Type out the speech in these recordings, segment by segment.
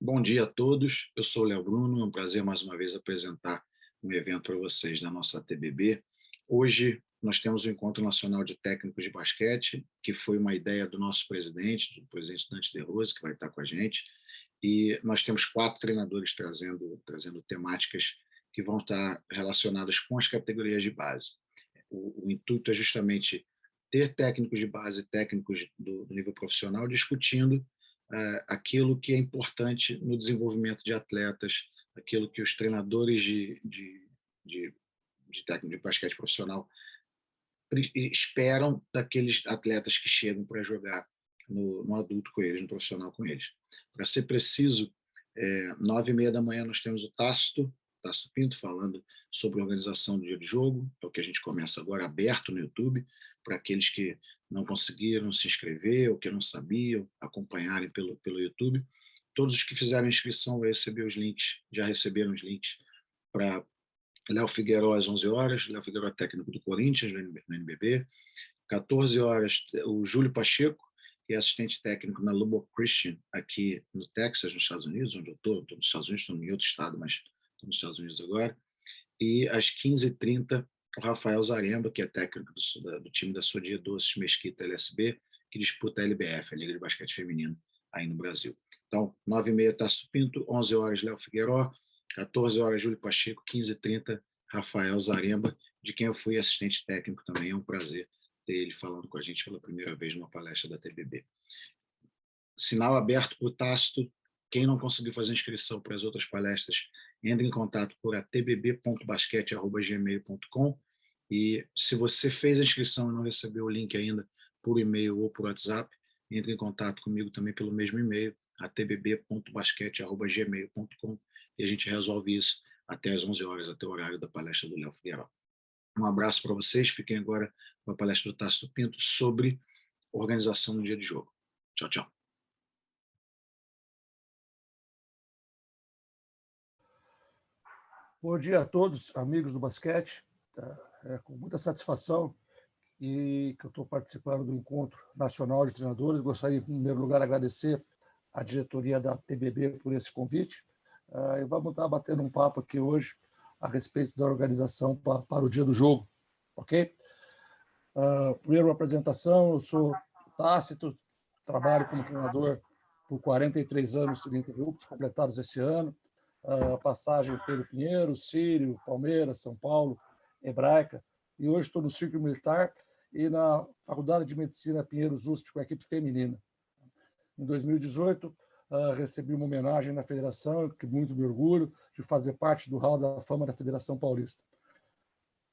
Bom dia a todos, eu sou o Léo Bruno, é um prazer mais uma vez apresentar um evento para vocês da nossa TBB. Hoje nós temos o Encontro Nacional de Técnicos de Basquete, que foi uma ideia do nosso presidente, do presidente Dante De Rose, que vai estar com a gente, e nós temos 4 treinadores trazendo temáticas que vão estar relacionadas com as categorias de base. O intuito é justamente ter técnicos de base, técnicos do nível profissional, discutindo aquilo que é importante no desenvolvimento de atletas, aquilo que os treinadores de, de técnico de basquete profissional esperam daqueles atletas que chegam para jogar no adulto com eles, no profissional com eles. Para ser preciso, 9h30 da manhã nós temos o Tácito Pinto, falando sobre a organização do dia de jogo, é o que a gente começa agora, aberto no YouTube, para aqueles que não conseguiram se inscrever ou que não sabiam, acompanharem pelo YouTube. Todos os que fizeram a inscrição vão receber os links, já receberam os links para Léo Figueiró às 11 horas, Léo Figueiró técnico do Corinthians, no NBB. 14 horas, o Júlio Pacheco, que é assistente técnico na Lubbock Christian, aqui no Texas, nos Estados Unidos, onde eu estou nos Estados Unidos, estou em outro estado, mas estou nos Estados Unidos agora. E às 15h30, o Rafael Zaremba, que é técnico do time da Sodia Doces Mesquita LSB, que disputa a LBF, a Liga de Basquete Feminino, aí no Brasil. Então, 9h30, Tácito Pinto, 11 horas, Léo Figueiró, 14 horas, Júlio Pacheco, 15h30, Rafael Zaremba, de quem eu fui assistente técnico também. É um prazer ter ele falando com a gente pela primeira vez numa palestra da TBB. Sinal aberto para o Tácito. Quem não conseguiu fazer inscrição para as outras palestras, entre em contato por atbb.basquete@gmail.com. E se você fez a inscrição e não recebeu o link ainda por e-mail ou por WhatsApp, entre em contato comigo também pelo mesmo e-mail, atbb.basquete@gmail.com, e a gente resolve isso até às 11 horas, até o horário da palestra do Léo Figueiró. Um abraço para vocês, fiquem agora com a palestra do Tácito Pinto sobre organização no dia de jogo. Tchau, tchau. Bom dia a todos, amigos do basquete. É com muita satisfação que eu estou participando do Encontro Nacional de Treinadores. Gostaria, em primeiro lugar, de agradecer à diretoria da TBB por esse convite. E vamos estar batendo um papo aqui hoje a respeito da organização para o dia do jogo, ok? Primeiro, uma apresentação. Eu sou Tácito, trabalho como treinador por 43 anos ininterruptos, completados esse ano. Passagem pelo Pinheiros, Sírio, Palmeiras, São Paulo, Hebraica, e hoje estou no Círculo Militar e na Faculdade de Medicina Pinheiros USP com a equipe feminina. Em 2018, recebi uma homenagem na federação, que muito me orgulho de fazer parte do Hall da Fama da Federação Paulista.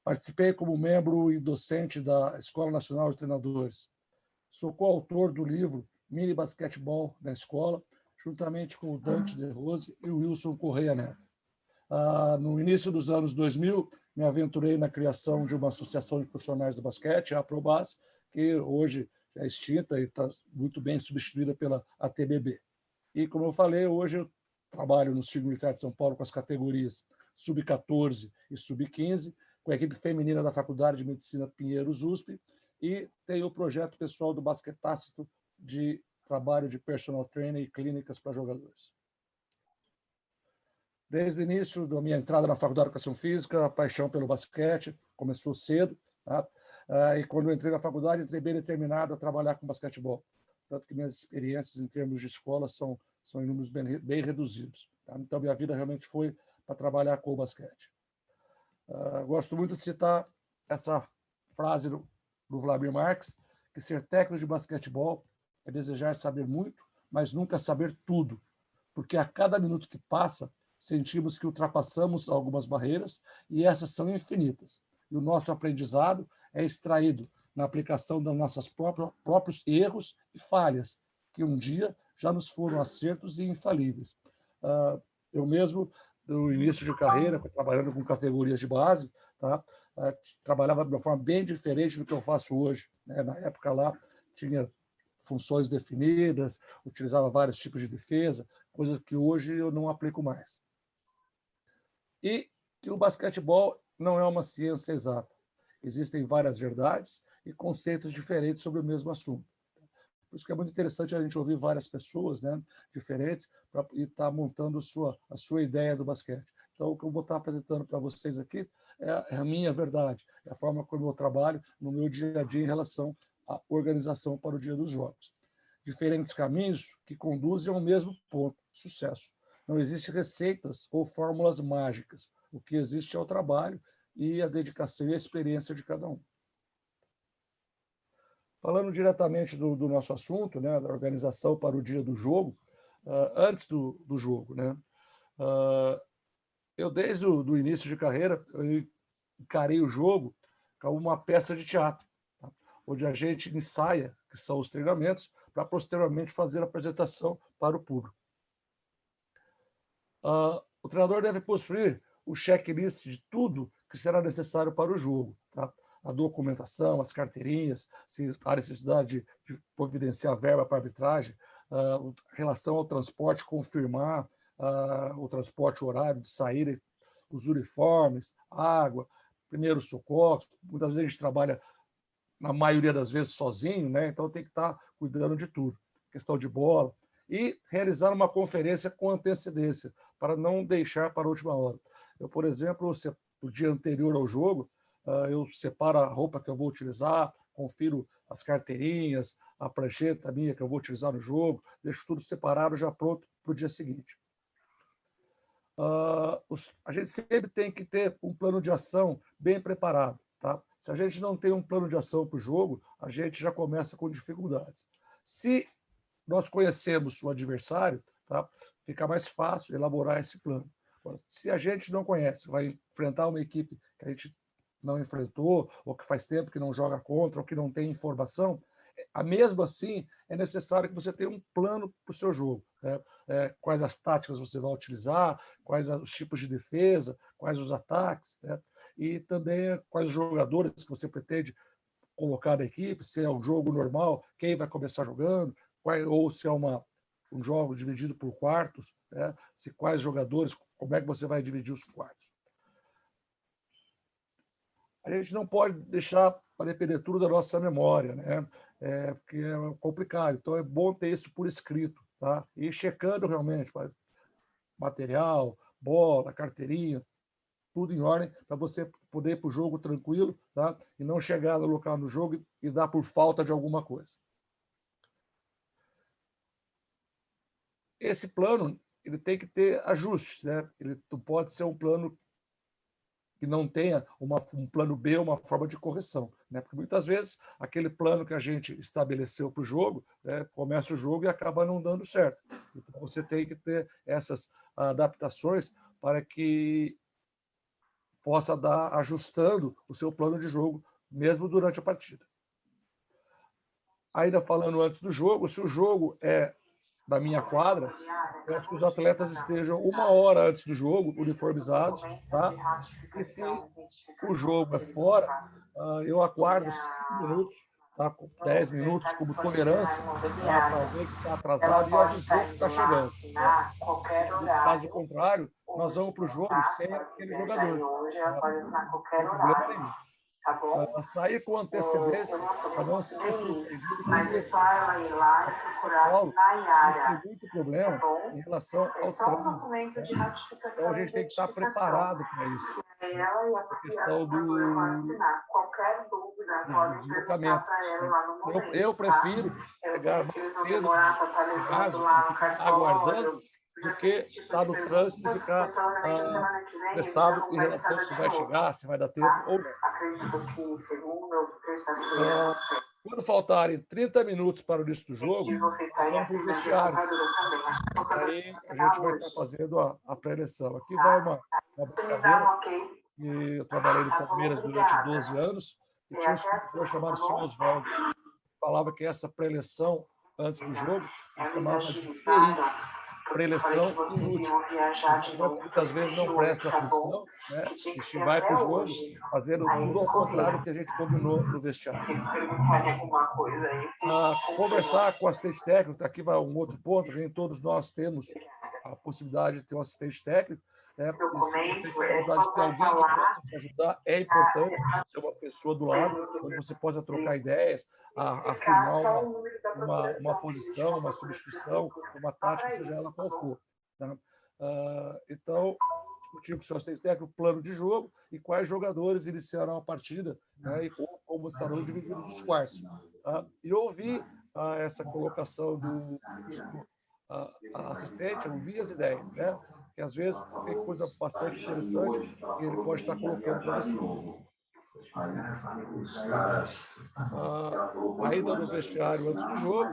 Participei como membro e docente da Escola Nacional de Treinadores. Sou coautor do livro Mini Basquetebol na Escola, juntamente com o Dante De Rose e o Wilson Correia Neto. No início dos anos 2000, me aventurei na criação de uma associação de profissionais do basquete, a Aprobas, que hoje é extinta e está muito bem substituída pela ATBB. E, como eu falei, hoje eu trabalho no Círculo Militar de São Paulo com as categorias Sub-14 e Sub-15, com a equipe feminina da Faculdade de Medicina Pinheiros USP, e tenho o projeto pessoal do Basquete Tácito de trabalho de personal trainer e clínicas para jogadores. Desde o início da minha entrada na Faculdade de Educação Física, a paixão pelo basquete começou cedo, tá? E quando eu entrei na faculdade, entrei bem determinado a trabalhar com basquetebol. Tanto que minhas experiências em termos de escola são em números bem reduzidos. Tá? Então, minha vida realmente foi para trabalhar com o basquete. Gosto muito de citar essa frase do Vladimir Marx, que ser técnico de basquetebol é desejar saber muito, mas nunca saber tudo, porque a cada minuto que passa, sentimos que ultrapassamos algumas barreiras e essas são infinitas. E o nosso aprendizado é extraído na aplicação dos nossos próprios erros e falhas, que um dia já nos foram acertos e infalíveis. Eu mesmo, no início de carreira, trabalhando com categorias de base, tá? Trabalhava de uma forma bem diferente do que eu faço hoje. Né? Na época lá, tinha funções definidas, utilizava vários tipos de defesa, coisas que hoje eu não aplico mais. E que o basquetebol não é uma ciência exata. Existem várias verdades e conceitos diferentes sobre o mesmo assunto. Por isso que é muito interessante a gente ouvir várias pessoas, né, diferentes e estar montando a sua ideia do basquete. Então, o que eu vou estar apresentando para vocês aqui é a minha verdade, é a forma como eu trabalho no meu dia a dia em relação à organização para o dia dos jogos. Diferentes caminhos que conduzem ao mesmo ponto, sucesso. Não existem receitas ou fórmulas mágicas. O que existe é o trabalho e a dedicação e a experiência de cada um. Falando diretamente do nosso assunto, né, da organização para o dia do jogo, antes do jogo, né, eu, desde o início de carreira, eu encarei o jogo como uma peça de teatro, tá? Onde a gente ensaia, que são os treinamentos, para posteriormente fazer a apresentação para o público. O treinador deve possuir o checklist de tudo que será necessário para o jogo, tá? A documentação, as carteirinhas, se há necessidade de providenciar verba para arbitragem, relação ao transporte, confirmar o transporte horário de saída, os uniformes, água, primeiros socorros. Muitas vezes a gente trabalha, na maioria das vezes, sozinho, né? Então tem que estar cuidando de tudo. Questão de bola. E realizar uma conferência com antecedência, para não deixar para a última hora. Eu, por exemplo, no dia anterior ao jogo, eu separo a roupa que eu vou utilizar, confiro as carteirinhas, a prancheta minha que eu vou utilizar no jogo, deixo tudo separado, já pronto para o dia seguinte. A gente sempre tem que ter um plano de ação bem preparado. Tá? Se a gente não tem um plano de ação para o jogo, a gente já começa com dificuldades. Se nós conhecemos o adversário, tá? Fica mais fácil elaborar esse plano. Se a gente não conhece, vai enfrentar uma equipe que a gente não enfrentou, ou que faz tempo que não joga contra, ou que não tem informação, mesmo assim, é necessário que você tenha um plano para o seu jogo. Né? Quais as táticas você vai utilizar, quais os tipos de defesa, quais os ataques, né? E também quais os jogadores que você pretende colocar na equipe, se é um jogo normal, quem vai começar jogando, ou se é um jogo dividido por quartos, né? Se quais jogadores, como é que você vai dividir os quartos. A gente não pode deixar para depender tudo da nossa memória, né? Porque é complicado. Então, é bom ter isso por escrito, tá? E ir checando realmente material, bola, carteirinha, tudo em ordem, para você poder ir para o jogo tranquilo, tá? E não chegar no local do jogo e dar por falta de alguma coisa. Esse plano ele tem que ter ajustes, né? Ele não pode ser um plano que não tenha um plano B, uma forma de correção, né? Porque muitas vezes aquele plano que a gente estabeleceu para o jogo, começa o jogo e acaba não dando certo. Então você tem que ter essas adaptações para que possa dar ajustando o seu plano de jogo mesmo durante a partida. Ainda falando antes do jogo, se o jogo é da minha quadra, eu acho que os atletas estejam 1 hora antes do jogo, uniformizados, tá? E se o jogo é fora, eu aguardo 5 minutos, tá? 10 minutos como tolerância, tá? Para alguém que está atrasado e avisou que está chegando. Tá? Caso contrário, nós vamos para o jogo sem aquele jogador. Tá? Não tem problema nenhum. Sair com antecedência para não ser surpreendido com o São Paulo, a gente tem muito problema em relação ao trânsito. Né? Então, a gente tem que estar preparado para isso. Né? A questão do deslocamento. Eu prefiro chegar mais cedo em casa e ficar aguardando do que estar no trânsito e ficar estressado em relação se vai chegar, se vai dar tempo ou não. Quando faltarem 30 minutos para o início do jogo, vamos para o vestiário. Aí a gente vai estar fazendo a pré-eleição. Aqui vai uma brincadeira. Eu trabalhei no Palmeiras durante 12 anos e tinha um supervisor chamado Sr. Oswaldo. Falava que essa pré-eleição antes do jogo ele chamava de PI, pré-eleição inútil. Muitas vezes não presta atenção, né? A gente vai para o jogo fazendo tudo ao contrário do que a gente combinou no vestiário. Conversar com o assistente técnico, aqui vai um outro ponto, nem todos nós temos a possibilidade de ter um assistente técnico, né? E se você tem a possibilidade de ter alguém que possa te ajudar, é importante ter uma pessoa do lado, onde você possa trocar ideias, afirmar uma posição, uma substituição, uma tática, seja ela qual for. Tá? Então, discutir com o seu assistente técnico o plano de jogo e quais jogadores iniciarão a partida, né, e como estarão divididos os quartos. Tá? E ouvir essa colocação do assistente, ouvir as ideias, né? Que às vezes tem coisa bastante interessante que ele pode estar colocando para você. A ida no vestiário antes do jogo,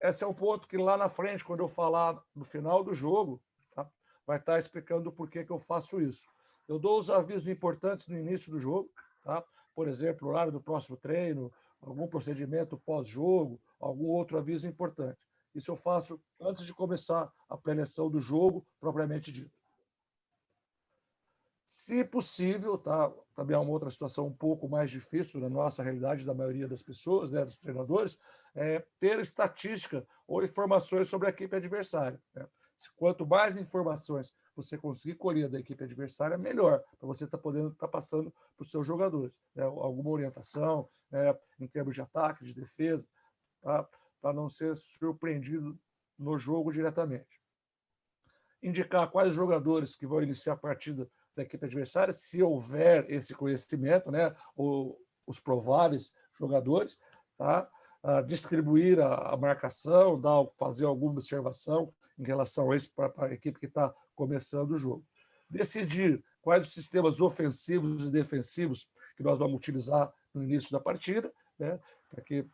esse é um ponto que lá na frente, quando eu falar no final do jogo, tá, vai estar explicando por que eu faço isso. Eu dou os avisos importantes no início do jogo, tá? Por exemplo, o horário do próximo treino, algum procedimento pós-jogo, algum outro aviso importante. Isso eu faço antes de começar a preleção do jogo, propriamente dito. Se possível, tá? Também é uma outra situação um pouco mais difícil na nossa realidade, da maioria das pessoas, né, dos treinadores, ter estatística ou informações sobre a equipe adversária. Né? Quanto mais informações você conseguir colher da equipe adversária, melhor, para você estar podendo estar passando para os seus jogadores. Né? Alguma orientação, né, em termos de ataque, de defesa, tá? Para não ser surpreendido no jogo diretamente. Indicar quais jogadores que vão iniciar a partida da equipe adversária, se houver esse conhecimento, né, ou os prováveis jogadores, tá? Distribuir a marcação, fazer alguma observação em relação a isso para a equipe que está começando o jogo. Decidir quais os sistemas ofensivos e defensivos que nós vamos utilizar no início da partida, né, para que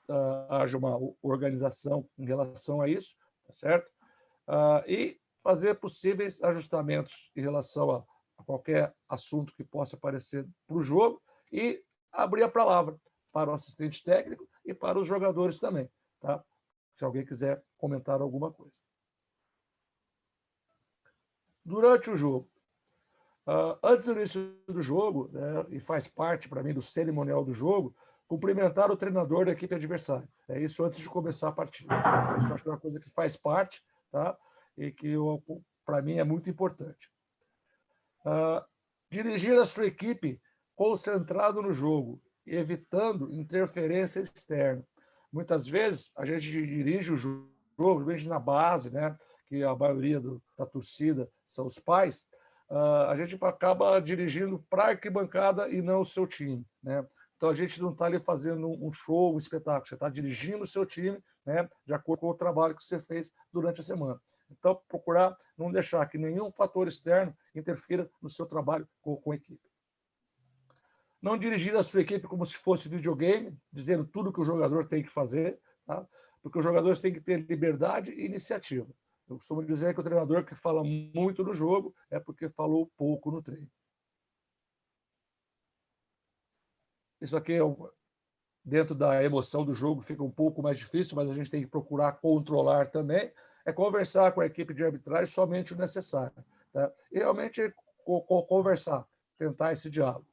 haja uma organização em relação a isso, tá certo? E fazer possíveis ajustamentos em relação a qualquer assunto que possa aparecer para o jogo e abrir a palavra para o assistente técnico e para os jogadores também, tá? Se alguém quiser comentar alguma coisa. Durante o jogo, antes do início do jogo, né, e faz parte para mim do cerimonial do jogo, cumprimentar o treinador da equipe adversária. É isso antes de começar a partida. Isso acho que é uma coisa que faz parte, tá? E que para mim é muito importante. Dirigir a sua equipe concentrado no jogo, evitando interferência externa. Muitas vezes a gente dirige o jogo, principalmente na base, né, que a maioria da torcida são os pais, a gente acaba dirigindo para a arquibancada e não o seu time, né? Então a gente não está ali fazendo um show, um espetáculo, você está dirigindo o seu time, né, de acordo com o trabalho que você fez durante a semana. Então, procurar não deixar que nenhum fator externo interfira no seu trabalho com a equipe. Não dirigir a sua equipe como se fosse videogame, dizendo tudo que o jogador tem que fazer, tá? Porque os jogadores têm que ter liberdade e iniciativa. Eu costumo dizer que o treinador que fala muito no jogo é porque falou pouco no treino. Isso aqui, dentro da emoção do jogo, fica um pouco mais difícil, mas a gente tem que procurar controlar também, é conversar com a equipe de arbitragem somente o necessário. Tá? E realmente conversar, tentar esse diálogo.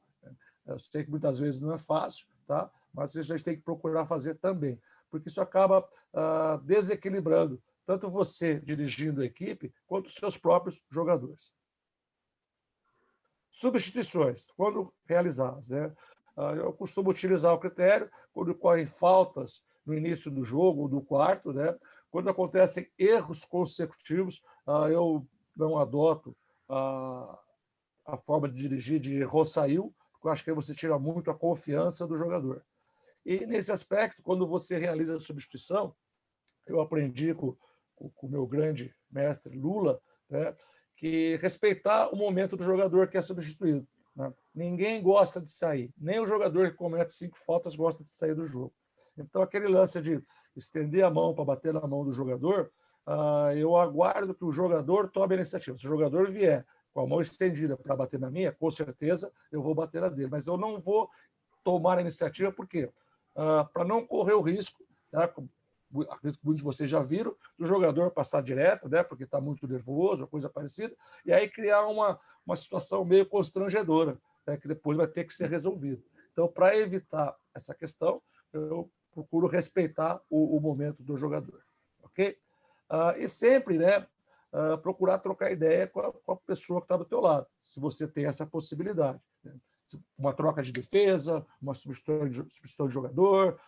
Eu sei que muitas vezes não é fácil, tá? Mas isso a gente tem que procurar fazer também, porque isso acaba desequilibrando tanto você dirigindo a equipe, quanto os seus próprios jogadores. Substituições, quando realizadas, né? Eu costumo utilizar o critério quando ocorrem faltas no início do jogo, do quarto, né? Quando acontecem erros consecutivos, eu não adoto a forma de dirigir de errou, saiu, porque eu acho que aí você tira muito a confiança do jogador. E, nesse aspecto, quando você realiza a substituição, eu aprendi com o meu grande mestre Lula, né, que respeitar o momento do jogador que é substituído. Né? Ninguém gosta de sair, nem o jogador que comete 5 faltas gosta de sair do jogo. Então, aquele lance de estender a mão para bater na mão do jogador, eu aguardo que o jogador tome a iniciativa. Se o jogador vier com a mão estendida para bater na minha, com certeza eu vou bater na dele, mas eu não vou tomar a iniciativa, por quê? Para não correr o risco, tá? Acredito que muitos de vocês já viram, do jogador passar direto, né, porque está muito nervoso, coisa parecida, e aí criar uma situação meio constrangedora, né, que depois vai ter que ser resolvida. Então, para evitar essa questão, eu procuro respeitar o momento do jogador. Ok? E sempre, né, procurar trocar ideia com a pessoa que está do teu lado, se você tem essa possibilidade. Né? uma troca de defesa, uma substituição de jogador,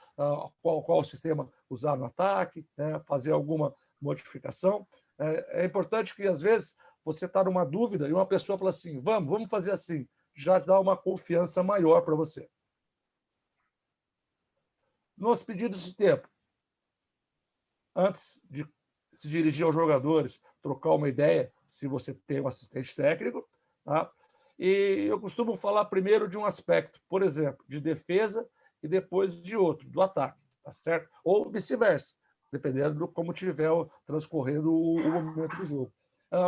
qual sistema usar no ataque, né? Fazer alguma modificação. É importante que, às vezes, você está numa dúvida e uma pessoa fala assim, vamos fazer assim, já dá uma confiança maior para você. Nos pedidos de tempo, antes de se dirigir aos jogadores, trocar uma ideia, se você tem um assistente técnico, tá? E eu costumo falar primeiro de um aspecto, por exemplo, de defesa e depois de outro, do ataque, tá certo? Ou vice-versa, dependendo de como estiver transcorrendo o momento do jogo.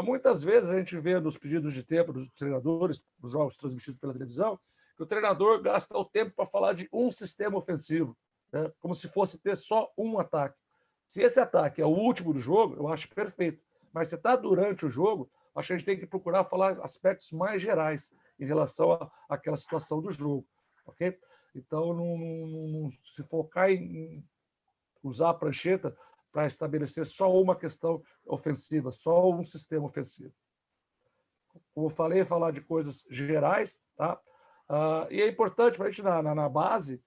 Muitas vezes a gente vê nos pedidos de tempo dos treinadores, nos jogos transmitidos pela televisão, que o treinador gasta o tempo para falar de um sistema ofensivo, né? Como se fosse ter só um ataque. Se esse ataque é o último do jogo, eu acho perfeito. Mas se está durante o jogo, acho que a gente tem que procurar falar aspectos mais gerais em relação àquela situação do jogo. Ok? Então, não se focar em usar a prancheta para estabelecer só uma questão ofensiva, só um sistema ofensivo. Como eu falei, falar de coisas gerais, tá? E é importante para a gente, na base,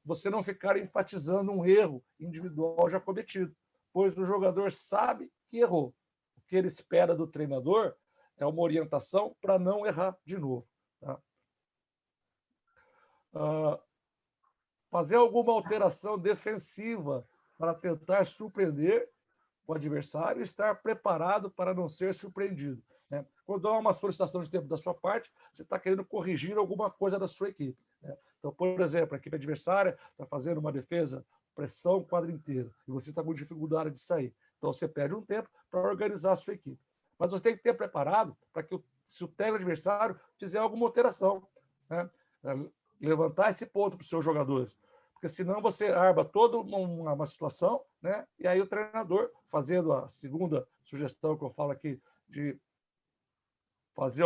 você não ficar enfatizando um erro individual já cometido, pois o jogador sabe que errou. O que ele espera do treinador é uma orientação para não errar de novo. Tá? Fazer alguma alteração defensiva para tentar surpreender o adversário e estar preparado para não ser surpreendido. Né? Quando há uma solicitação de tempo da sua parte, você está querendo corrigir alguma coisa da sua equipe. Né? Então, por exemplo, a equipe adversária está fazendo uma defesa, pressão quadra inteira, e você está com dificuldade de sair. Então, você pede um tempo para organizar a sua equipe. Mas você tem que ter preparado para que, se o técnico adversário fizer alguma alteração, né? Levantar esse ponto para os seus jogadores. Porque senão você arma toda uma situação, né? E aí o treinador, fazendo a segunda sugestão que eu falo aqui, de fazer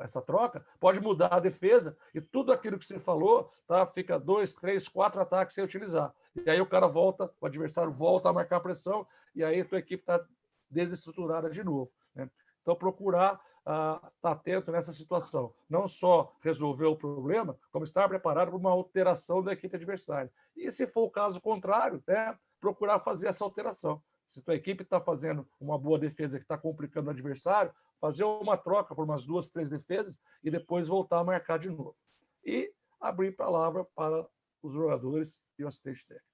essa troca, pode mudar a defesa e tudo aquilo que você falou, tá? Fica 2, 3, 4 ataques sem utilizar. E aí o cara volta, o adversário volta a marcar pressão e aí a tua equipe está desestruturada de novo. Né? Então, procurar estar atento nessa situação. Não só resolver o problema, como estar preparado para uma alteração da equipe adversária. E, se for o caso contrário, né, procurar fazer essa alteração. Se tua equipe está fazendo uma boa defesa que está complicando o adversário, fazer uma troca por umas 2, 3 defesas e depois voltar a marcar de novo. E abrir palavra para os jogadores e o assistente técnico.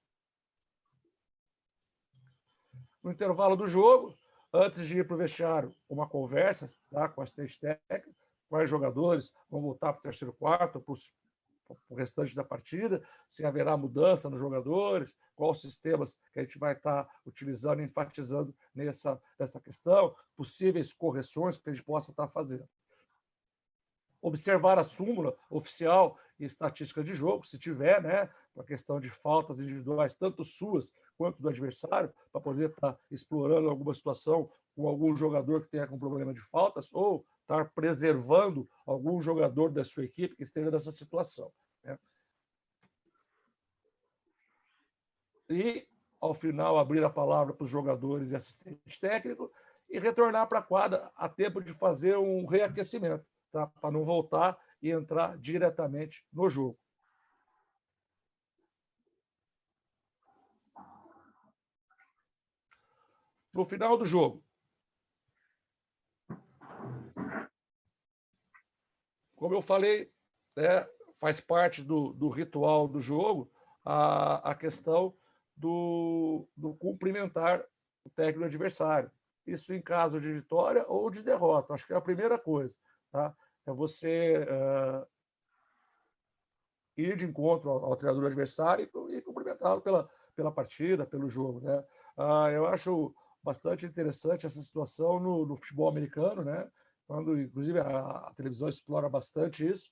No intervalo do jogo, antes de ir para o vestiário, uma conversa, tá, com o assistente técnico, quais jogadores vão voltar para o terceiro quarto, para o restante da partida, se haverá mudança nos jogadores, quais sistemas que a gente vai estar utilizando e enfatizando nessa questão, possíveis correções que a gente possa estar fazendo. Observar a súmula oficial e estatística de jogo, se tiver, né, a questão de faltas individuais, tanto suas quanto do adversário, para poder estar explorando alguma situação com algum jogador que tenha com problema de faltas, ou estar preservando algum jogador da sua equipe que esteja nessa situação. Né? E, ao final, abrir a palavra para os jogadores e assistente técnico e retornar para a quadra a tempo de fazer um reaquecimento, tá? Para não voltar e entrar diretamente no jogo. No final do jogo, como eu falei, né, faz parte do ritual do jogo a questão do cumprimentar o técnico adversário. Isso em caso de vitória ou de derrota. Acho que é a primeira coisa. Tá? É você ir de encontro ao treinador adversário e cumprimentá-lo pela partida, pelo jogo. Né? Eu acho bastante interessante essa situação no futebol americano, né? Quando, inclusive, a televisão explora bastante isso.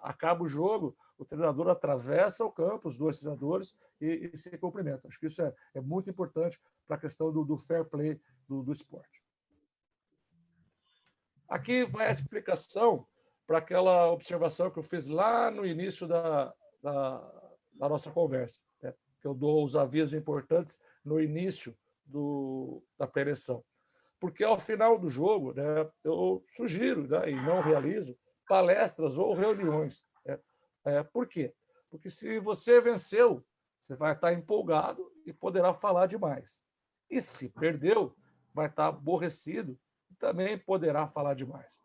Acaba o jogo, o treinador atravessa o campo, os dois treinadores, e se cumprimentam. Acho que isso é muito importante para a questão do fair play do esporte. Aqui vai a explicação para aquela observação que eu fiz lá no início da nossa conversa, né? Que eu dou os avisos importantes no início da pré-eleição. Porque, ao final do jogo, né, eu sugiro, né, e não realizo, palestras ou reuniões. Por quê? Porque se você venceu, você vai estar empolgado e poderá falar demais. E se perdeu, vai estar aborrecido e também poderá falar demais.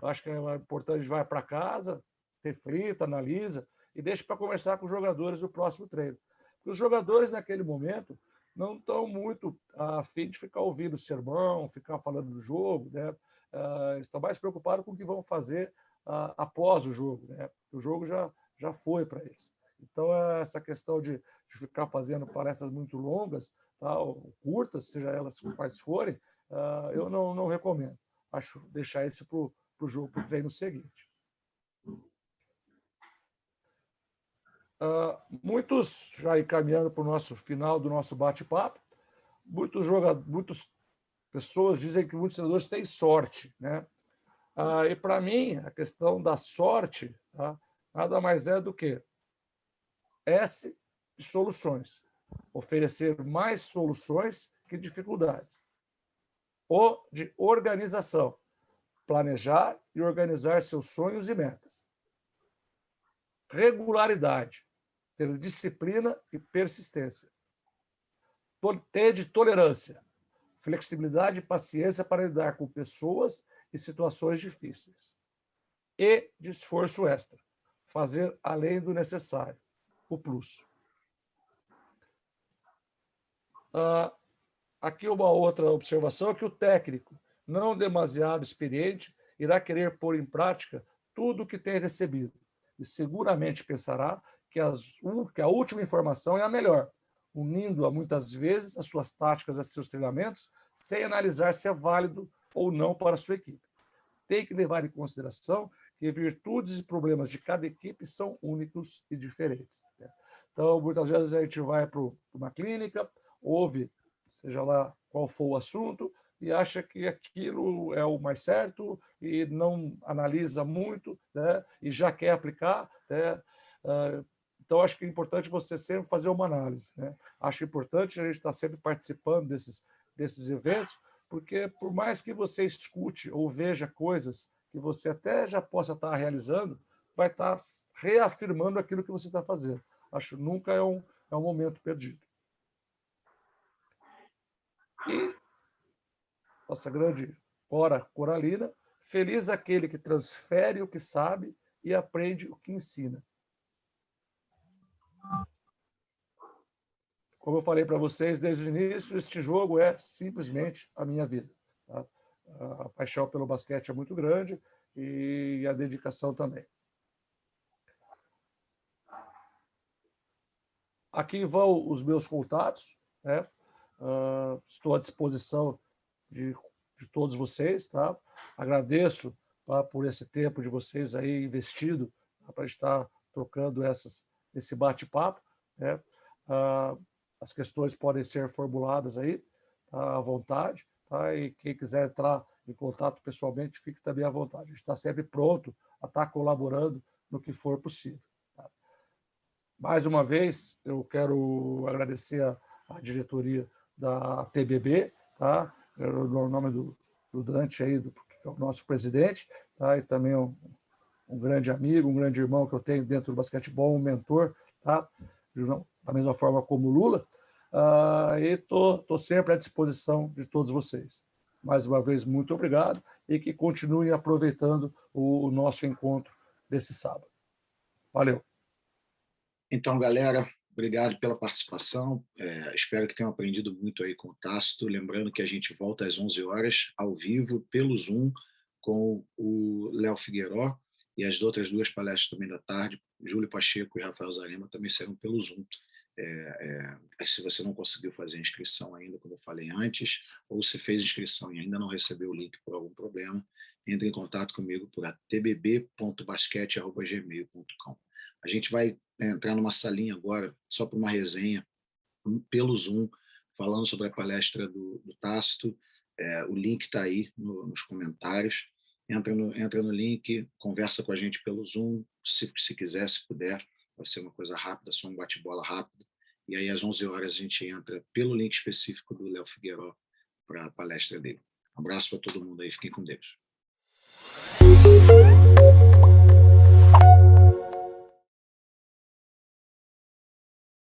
Eu acho que é importante, vai para casa, reflita, analisa e deixe para conversar com os jogadores do próximo treino. Porque os jogadores, naquele momento, não estão muito a fim de ficar ouvindo o sermão, ficar falando do jogo, né? Estão mais preocupados com o que vão fazer após o jogo, né? O jogo já foi para eles. Então, essa questão de ficar fazendo palestras muito longas, tá, ou curtas, seja elas quais forem, eu não recomendo. Acho deixar isso para o jogo, para o treino seguinte. Muitos, já encaminhando para o nosso final do nosso bate-papo, muitas pessoas dizem que muitos treinadores têm sorte, né? E para mim, a questão da sorte, tá, nada mais é do que S de soluções. Oferecer mais soluções que dificuldades. O de organização. Planejar e organizar seus sonhos e metas. Regularidade. Ter disciplina e persistência. Ter de tolerância. Flexibilidade e paciência para lidar com pessoas e situações difíceis. E de esforço extra. Fazer além do necessário. O plus. Aqui uma outra observação é que o técnico, não demasiado experiente, irá querer pôr em prática tudo o que tem recebido e seguramente pensará que a última informação é a melhor, unindo muitas vezes as suas táticas a seus treinamentos sem analisar se é válido ou não para a sua equipe. Tem que levar em consideração que virtudes e problemas de cada equipe são únicos e diferentes. Então, muitas vezes a gente vai para uma clínica, ouve, seja lá qual for o assunto, e acha que aquilo é o mais certo e não analisa muito, né? E já quer aplicar, né? Então, acho que é importante você sempre fazer uma análise, né? Acho importante a gente estar sempre participando desses eventos, porque por mais que você escute ou veja coisas que você até já possa estar realizando, vai estar reafirmando aquilo que você está fazendo. Acho que nunca é um momento perdido. E nossa grande Cora Coralina, feliz aquele que transfere o que sabe e aprende o que ensina. Como eu falei para vocês desde o início, este jogo é simplesmente a minha vida. Tá? A paixão pelo basquete é muito grande e a dedicação também. Aqui vão os meus contatos, né? Estou à disposição de todos vocês, tá? Agradeço, tá, por esse tempo de vocês aí investido, tá, para estar trocando esse bate-papo, né? As questões podem ser formuladas aí, tá, à vontade, tá? E quem quiser entrar em contato pessoalmente, fique também à vontade. A gente está sempre pronto a estar colaborando no que for possível. Tá? Mais uma vez, eu quero agradecer a diretoria da TBB, tá? No nome do Dante aí, que é o nosso presidente, tá? E também um grande amigo, um grande irmão que eu tenho dentro do basquetebol, um mentor, tá? Da mesma forma como o Lula, e estou sempre à disposição de todos vocês. Mais uma vez, muito obrigado e que continuem aproveitando o nosso encontro desse sábado. Valeu. Então, galera, obrigado pela participação. Espero que tenham aprendido muito aí com o Tácito. Lembrando que a gente volta às 11 horas, ao vivo, pelo Zoom, com o Léo Figueiró, e as outras duas palestras também da tarde, Júlio Pacheco e Rafael Zarema, também serão pelo Zoom. Se você não conseguiu fazer a inscrição ainda, como eu falei antes, ou se fez inscrição e ainda não recebeu o link por algum problema, entre em contato comigo por tbb.basquete@gmail.com. A gente vai entrar numa salinha agora, só para uma resenha, pelo Zoom, falando sobre a palestra do Tácito. O link está aí nos comentários. Entra no link, conversa com a gente pelo Zoom, se quiser, se puder. Vai ser uma coisa rápida, só um bate-bola rápido. E aí, às 11 horas, a gente entra pelo link específico do Léo Figueiró para a palestra dele. Um abraço para todo mundo aí, fiquem com Deus.